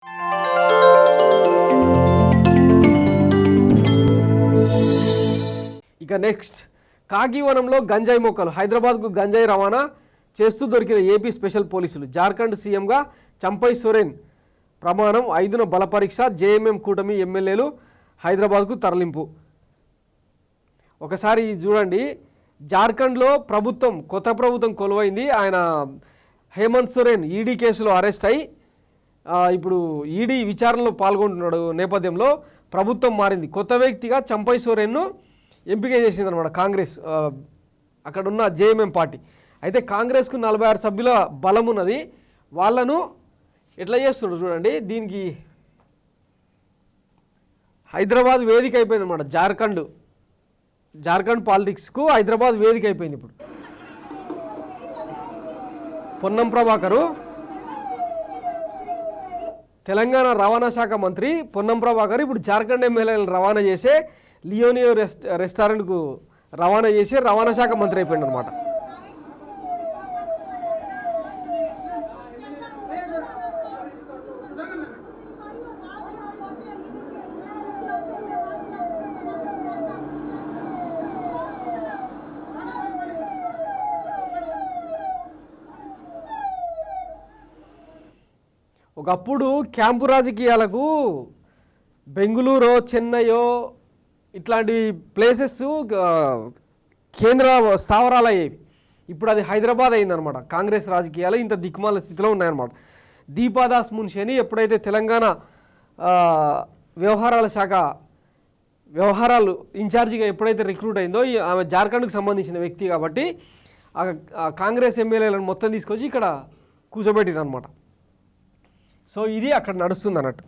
ఇక నెక్స్ట్, కాగివనంలో గంజాయి మొక్కలు. హైదరాబాద్కు గంజాయి రవాణా చేస్తూ దొరికిన ఏపీ స్పెషల్ పోలీసులు. జార్ఖండ్ సీఎంగా చంపై సోరెన్ ప్రమాణం, 5న బలపరీక్ష. జేఎంఎం కూటమి ఎమ్మెల్యేలు హైదరాబాద్కు తరలింపు. ఒకసారి చూడండి, జార్ఖండ్లో కొత్త ప్రభుత్వం కొలువైంది. ఆయన హేమంత్ సోరెన్ ఈడీ కేసులో అరెస్ట్ అయి ఇప్పుడు ఈడీ విచారణలో పాల్గొంటున్నాడు నేపథ్యంలో ప్రభుత్వం మారింది. కొత్త వ్యక్తిగా చంపై సోరెన్ను ఎంపిక చేసిందనమాట కాంగ్రెస్, అక్కడున్న జేఎంఎం పార్టీ. అయితే కాంగ్రెస్కు 46 సభ్యుల బలం ఉన్నది. వాళ్ళను ఎట్లా చేస్తున్నారు చూడండి. దీనికి హైదరాబాద్ వేదిక అయిపోయింది అనమాట. జార్ఖండ్ పాలిటిక్స్కు హైదరాబాద్ వేదిక అయిపోయింది. ఇప్పుడు పొన్నం ప్రభాకరు, తెలంగాణ రవాణా శాఖ మంత్రి పొన్నం ప్రభాకర్ ఇప్పుడు జార్ఖండ్ ఎమ్మెల్యేలను రవాణా చేసే లియోనియో రెస్టారెంట్కు రవాణా చేసి రవాణా శాఖ మంత్రి అయిపోయింది అనమాట. ఒకప్పుడు క్యాంపు రాజకీయాలకు బెంగుళూరు, చెన్నైయో ఇట్లాంటి ప్లేసెస్ కేంద్ర స్థావరాలు అయ్యేవి. ఇప్పుడు అది హైదరాబాద్ అయిందనమాట. కాంగ్రెస్ రాజకీయాలు ఇంత దిక్కుమాల స్థితిలో ఉన్నాయన్నమాట. దీపాదాస్ మున్షి అని ఎప్పుడైతే తెలంగాణ వ్యవహారాలు ఇన్ఛార్జిగా ఎప్పుడైతే రిక్రూట్ అయిందో, ఆమె జార్ఖండ్కు సంబంధించిన వ్యక్తి కాబట్టి కాంగ్రెస్ ఎమ్మెల్యేలను మొత్తం తీసుకొచ్చి ఇక్కడ కూర్చోబెట్టిరనమాట. సో ఇది అక్కడ నడుస్తుంది అన్నట్టు.